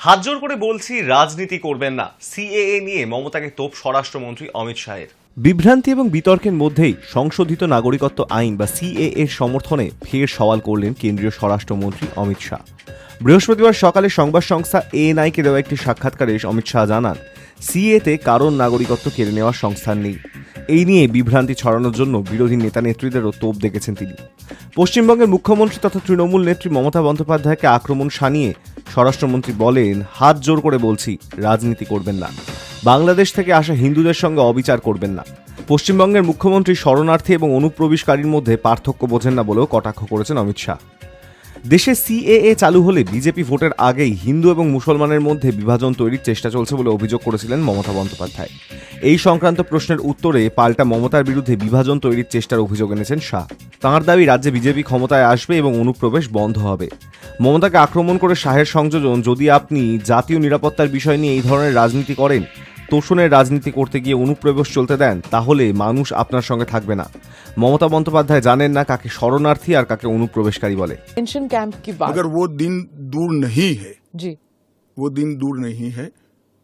হাত জোর করে বলছি রাজনীতি করবেন না, সিএএ নিয়ে মমতাকে তোপ স্বরাষ্ট্রমন্ত্রী অমিত শাহের। বিভ্রান্তি এবং বিতর্কের মধ্যেই সংশোধিত নাগরিকত্ব আইন বা সিএএ এর সমর্থনে ফের সওয়াল করলেন কেন্দ্রীয় স্বরাষ্ট্রমন্ত্রী অমিত শাহ। বৃহস্পতিবার সকালে সংবাদ সংস্থা এএনআইকে দেওয়া একটি সাক্ষাৎকারে অমিত শাহ জানান, সিএতে কারণ নাগরিকত্ব কেড়ে নেওয়ার সংস্থান নেই। এই নিয়ে বিভ্রান্তি ছড়ানোর জন্য বিরোধী নেতা নেত্রীদেরও তোপ দেখেছেন তিনি। পশ্চিমবঙ্গের মুখ্যমন্ত্রী তথা তৃণমূল নেত্রী মমতা বন্দ্যোপাধ্যায়কে আক্রমণ শানিয়ে স্বরাষ্ট্রমন্ত্রী বলেন, হাত জোর করে বলছি রাজনীতি করবেন না, বাংলাদেশ থেকে আসা হিন্দুদের সঙ্গে অবিচার করবেন না। পশ্চিমবঙ্গের মুখ্যমন্ত্রী শরণার্থী এবং অনুপ্রবেশকারীর মধ্যে পার্থক্য বোঝেন না বলেও কটাক্ষ করেছেন অমিত শাহ। দেশে সিএএ চালু হলে বিজেপি ভোটের আগেই হিন্দু এবং মুসলমানের মধ্যে বিভাজন তৈরির চেষ্টা চলছে বলে অভিযোগ করেছিলেন মমতা বন্দ্যোপাধ্যায়। এই সংক্রান্ত প্রশ্নের উত্তরে পাল্টা মমতার বিরুদ্ধে বিভাজন তৈরির চেষ্টার অভিযোগ এনেছেন শাহ। তাঁর দাবি, রাজ্যে বিজেপি ক্ষমতায় আসবে এবং অনুপ্রবেশ বন্ধ হবে। মমতাকে আক্রমণ করে শাহের সংযোজন, যদি আপনি জাতীয় নিরাপত্তার বিষয় নিয়ে এই ধরনের রাজনীতি করেন, তোষণের রাজনীতি করতে গিয়ে অনুপ্রবেশ চলতে দেন, তাহলে মানুষ আপনার সঙ্গে থাকবে না। মমতা বন্দ্যোপাধ্যায় জানেন না কাকে শরণার্থী আর কাকে অনুপ্রবেশকারী বলে। पेंशन कैंप की बात मगर वो दिन दूर नहीं है, जी वो दिन दूर नहीं है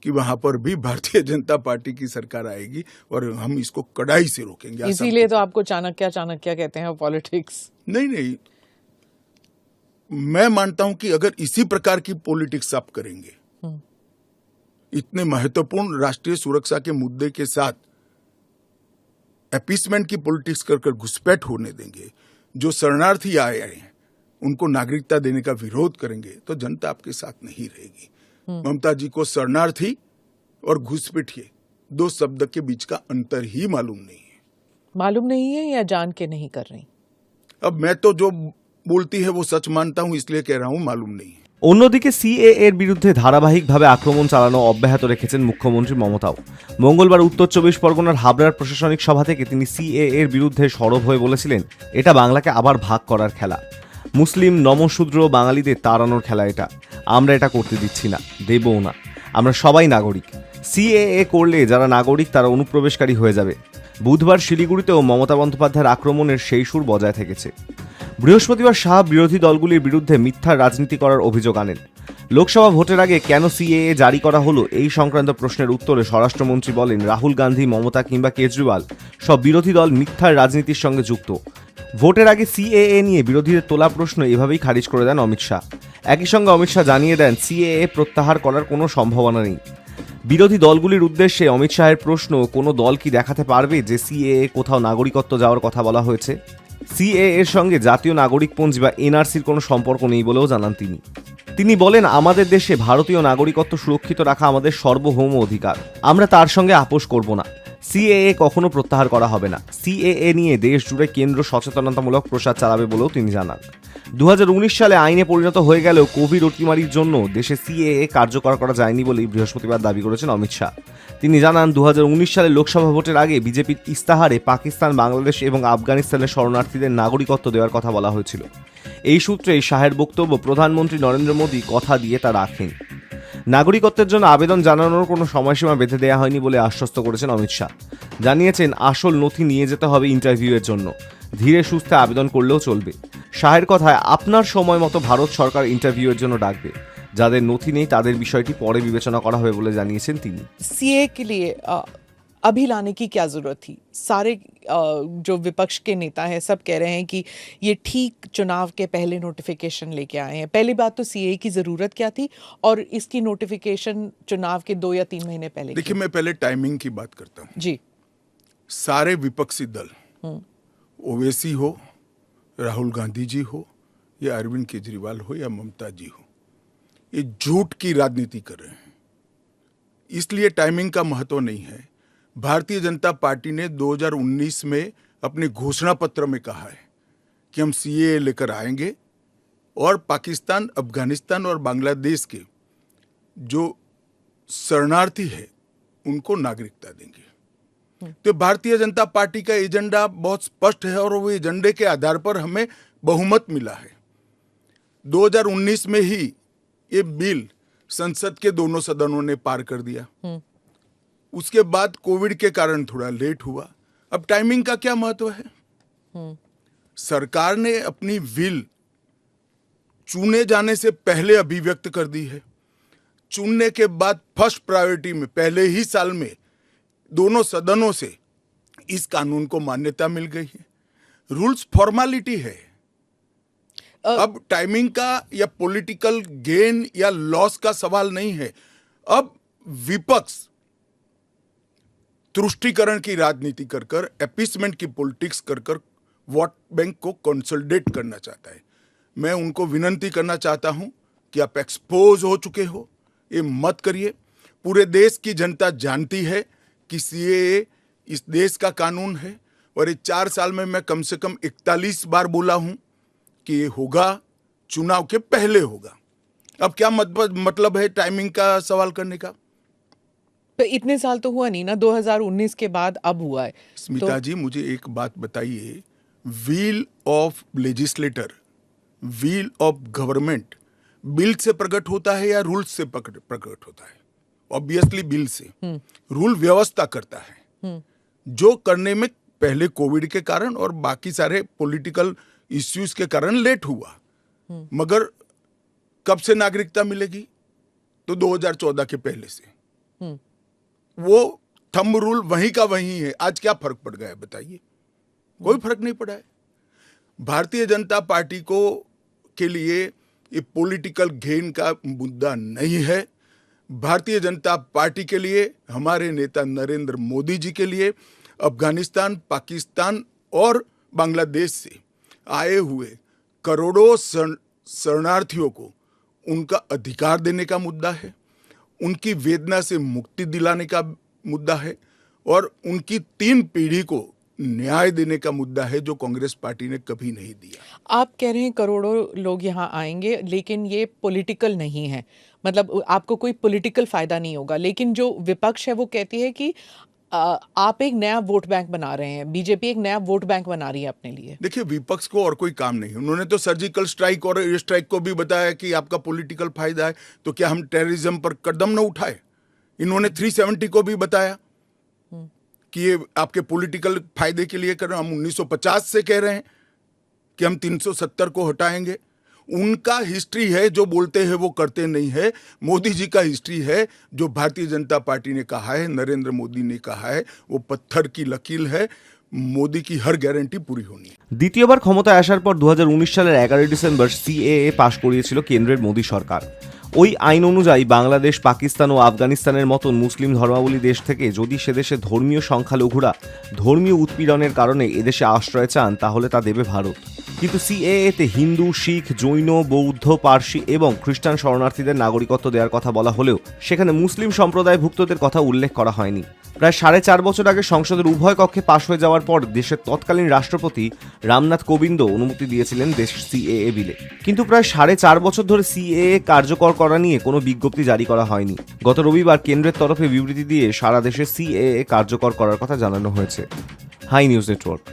कि वहां पर भी भारतीय जनता पार्टी की सरकार आएगी और हम इसको कड़ाई से रोकेंगे। आसाम इसीलिए के तो आपको चाणक्य चाणक्य कहते हैं पॉलिटिक्स। नहीं नहीं, मैं मानता हूं कि अगर इसी प्रकार की पॉलिटिक्स आप करेंगे, इतने महत्वपूर्ण राष्ट्रीय सुरक्षा के मुद्दे के साथ अपीसमेंट की पॉलिटिक्स कर घुसपैठ होने देंगे, जो शरणार्थी आए हैं उनको नागरिकता देने का विरोध करेंगे, तो जनता आपके साथ नहीं रहेगी। ममता जी को शरणार्थी और घुसपैठिए दो शब्द के बीच का अंतर ही मालूम नहीं है। मालूम नहीं है या जान के नहीं कर रही? अब मैं तो जो बोलती है वो सच मानता हूं, इसलिए कह रहा हूं मालूम नहीं है। অন্যদিকে সিএএ এর বিরুদ্ধে ধারাবাহিকভাবে আক্রমণ চালানো অব্যাহত রেখেছেন মুখ্যমন্ত্রী মমতাও। মঙ্গলবার উত্তর চব্বিশ পরগনার হাবড়ার প্রশাসনিক সভা থেকে তিনি সিএএ এর বিরুদ্ধে সরব হয়ে বলেছিলেন, এটা বাংলাকে আবার ভাগ করার খেলা, মুসলিম নমশূদ্র বাঙালিদের তাড়ানোর খেলা এটা। আমরা এটা করতে দিচ্ছি না, দেবও না। আমরা সবাই নাগরিক। সিএএ করলে যারা নাগরিক তারা অনুপ্রবেশকারী হয়ে যাবে। বুধবার শিলিগুড়িতেও মমতা বন্দ্যোপাধ্যায়ের আক্রমণের সেই সুর বজায় থেকেছে। বৃহস্পতিবার শাহ বিরোধী দলগুলির বিরুদ্ধে মিথ্যা রাজনীতি করার অভিযোগ আনেন। লোকসভা ভোটের আগে কেন সিএএ জারি করা হলো, এই সংক্রান্ত প্রশ্নের উত্তরে স্বরাষ্ট্রমন্ত্রী বলেন, রাহুল গান্ধী, মমতা কিংবা কেজরিওয়াল সব বিরোধী দল মিথ্যার রাজনীতির সঙ্গে যুক্ত। ভোটের আগে সিএএ নিয়ে বিরোধীদের তোলা প্রশ্ন এভাবেই খারিজ করে দেন অমিত শাহ। একই সঙ্গে অমিত শাহ জানিয়ে দেন, সিএএ প্রত্যাহার করার কোনো সম্ভাবনা নেই। বিরোধী দলগুলির উদ্দেশ্যে অমিত শাহের প্রশ্ন, কোনো দল কি দেখাতে পারবে যে সিএএ কোথাও নাগরিকত্ব যাওয়ার কথা বলা হয়েছে? সিএএ এর সঙ্গে জাতীয় নাগরিকপঞ্জি বা এনআরসির কোনো সম্পর্ক নেই বলেও জানান তিনি। তিনি বলেন, আমাদের দেশে ভারতীয় নাগরিকত্ব সুরক্ষিত রাখা আমাদের সার্বভৌম অধিকার, আমরা তার সঙ্গে আপোষ করব না। সিএএ কখনো প্রত্যাহার করা হবে না। সিএএ নিয়ে দেশ জুড়ে কেন্দ্র সচেতনতামূলক প্রচার চালাবে বলেও তিনি জানান। 2019 সালে আইনে পরিণত হয়ে গেলেও কোভিড অতিমারির জন্য দেশে সিএএ কার্যকর করা যায়নি বলেই বৃহস্পতিবার দাবি করেছেন অমিত শাহ। তিনি জানান, 2019 সালে লোকসভা ভোটের আগে বিজেপির ইস্তাহারে পাকিস্তান, বাংলাদেশ এবং আফগানিস্তানের শরণার্থীদের নাগরিকত্ব দেওয়ার কথা বলা হয়েছিল। এই সূত্রেই শাহের বক্তব্য, প্রধানমন্ত্রী নরেন্দ্র মোদী কথা দিয়ে তা রাখেন। নাগরিকত্বের জন্য আবেদন জানানোর কোনো সময়সীমা বেঁধে দেওয়া হয়নি বলে আশ্বস্ত করেছেন অমিত শাহ। জানিয়েছেন, আসল নথি নিয়ে যেতে হবে ইন্টারভিউয়ের জন্য, ধীরে সুস্থে আবেদন করলেও চলবে। শাহের কথায়, আপনার সময় মতো ভারত সরকার ইন্টারভিউয়ের জন্য ডাকবে। যাদের নথি নেই তাদের বিষয়টি পরে বিবেচনা করা হবে বলে জানিয়েছেন তিনি। सीए के लिए अभी लाने की क्या जरूरत थी? सारे जो विपक्ष के नेता हैं सब कह रहे हैं कि ये ठीक चुनाव के पहले नोटिफिकेशन लेके आए हैं। पहली बात तो सीए की जरूरत क्या थी और इसकी नोटिफिकेशन चुनाव के 2 या 3 महीने पहले देखिए, मैं पहले टाइमिंग की बात करता हूं। जी सारे विपक्षी दल, ओवैसी हो, राहुल गांधी जी हो, या अरविंद केजरीवाल हो, या ममता जी हो, ये झूठ की राजनीति कर रहे हैं। इसलिए टाइमिंग का महत्व नहीं है। भारतीय जनता पार्टी ने 2019 में अपने घोषणा पत्र में कहा है कि हम सीएए लेकर आएंगे और पाकिस्तान, अफगानिस्तान और बांग्लादेश के जो शरणार्थी है उनको नागरिकता देंगे। तो भारतीय जनता पार्टी का एजेंडा बहुत स्पष्ट है और वो एजेंडे के आधार पर हमें बहुमत मिला है। 2019 में ही ये बिल संसद के दोनों सदनों ने पार कर दिया। उसके बाद कोविड के कारण थोड़ा लेट हुआ। अब टाइमिंग का क्या महत्व है? सरकार ने अपनी विल चुने जाने से पहले अभिव्यक्त कर दी है। चुनने के बाद फर्स्ट प्रायोरिटी में पहले ही साल में दोनों सदनों से इस कानून को मान्यता मिल गई है। रूल्स फॉर्मेलिटी है। अब टाइमिंग का या पॉलिटिकल गेन या लॉस का सवाल नहीं है। अब विपक्ष तुष्टीकरण की राजनीति कर कर, एपीसमेंट की पॉलिटिक्स कर कर वोट बैंक को कंसोलिडेट करना चाहता है। मैं उनको विनती करना चाहता हूं कि आप एक्सपोज हो चुके हो, ये मत करिए। पूरे देश की जनता जानती है कि सीएए इस देश का कानून है और ये 4 साल में मैं कम से कम 41 बार बोला हूं कि ये होगा, चुनाव के पहले होगा। अब क्या मतलब है टाइमिंग का सवाल करने का? तो इतने साल तो हुआ नहीं ना, 2019 के बाद अब हुआ है। स्मिता जी, मुझे एक बात बताइए, wheel of legislator, wheel of government bill से प्रकट होता है या रूल से प्रकट होता है? ऑब्वियसली बिल से। रूल व्यवस्था करता है, जो करने में पहले कोविड के कारण और बाकी सारे पॉलिटिकल इश्यूज के कारण लेट हुआ। मगर कब से नागरिकता मिलेगी? तो 2014 के पहले से। वो थंब रूल वहीं का वहीं है। आज क्या फर्क पड़ गया है बताइए? कोई फर्क नहीं पड़ा है। भारतीय जनता पार्टी को के लिए ये पॉलिटिकल गेन का मुद्दा नहीं है। भारतीय जनता पार्टी के लिए, हमारे नेता नरेंद्र मोदी जी के लिए अफगानिस्तान, पाकिस्तान और बांग्लादेश से आए हुए करोड़ों शरणार्थियों को उनका अधिकार देने का मुद्दा है, उनकी वेदना से मुक्ति दिलाने का मुद्दा है और उनकी 3 पीढ़ी को न्याय देने का मुद्दा है, जो कांग्रेस पार्टी ने कभी नहीं दिया। आप कह रहे हैं करोड़ों लोग यहाँ आएंगे, लेकिन ये पॉलिटिकल नहीं है, मतलब आपको कोई पॉलिटिकल फायदा नहीं होगा। लेकिन जो विपक्ष है वो कहती है कि आप एक नया वोट बैंक बना रहे हैं, बीजेपी एक नया वोट बैंक बना रही है अपने लिए। देखिए, विपक्ष को और कोई काम नहीं। उन्होंने तो सर्जिकल स्ट्राइक और एयर स्ट्राइक को भी बताया कि आपका पॉलिटिकल फायदा है, तो क्या हम टेररिज्म पर कदम न उठाए? इन्होंने 370 को भी बताया कि ये आपके पॉलिटिकल फायदे के लिए कर रहे हैं। हम 1950 से कह रहे हैं कि हम 370 को हटाएंगे। उनका हिस्ट्री है, जो बोलते हैं वो करते नहीं है। मोदी जी का हिस्ट्री है, जो भारतीय जनता पार्टी ने कहा है, नरेंद्र मोदी ने कहा है, वो पत्थर की लकीर है। मोदी की हर গ্যারান্টি पूरी होनी है। দ্বিতীয়বার ক্ষমতায় আসার পর 2019 সালের 11 ডিসেম্বর সিএএ পাশ করিয়েছিল কেন্দ্রের মোদী সরকার। ওই আইন অনুযায়ী বাংলাদেশ, পাকিস্তান ও আফগানিস্তানের মতন মুসলিম ধর্মাবলী দেশ থেকে যদি সে দেশে ধর্মীয় সংখ্যালঘুরা ধর্মীয় উৎপীড়নের কারণে এদেশে আশ্রয় চান, তাহলে তা দেবে ভারত। কিন্তু সিএএতে হিন্দু, শিখ, জৈন, বৌদ্ধ, পার্সি এবং খ্রিস্টান শরণার্থীদের নাগরিকত্ব দেওয়ার কথা বলা হলেও সেখানে মুসলিম সম্প্রদায়ভুক্তদের কথা উল্লেখ করা হয়নি। প্রায় 4.5 বছর আগে সংসদের উভয় কক্ষে পাশ হয়ে যাওয়ার পর দেশের তৎকালীন রাষ্ট্রপতি রামনাথ কোবিন্দ অনুমতি দিয়েছিলেন দেশ সিএএ বিলে। কিন্তু প্রায় 4.5 বছর ধরে সিএএ কার্যকর করা নিয়ে কোনো বিজ্ঞপ্তি জারি করা হয়নি। গত রবিবার কেন্দ্রের তরফে বিবৃতি দিয়ে সারা দেশে সিএএ কার্যকর করার কথা জানানো হয়েছে। Hi News network.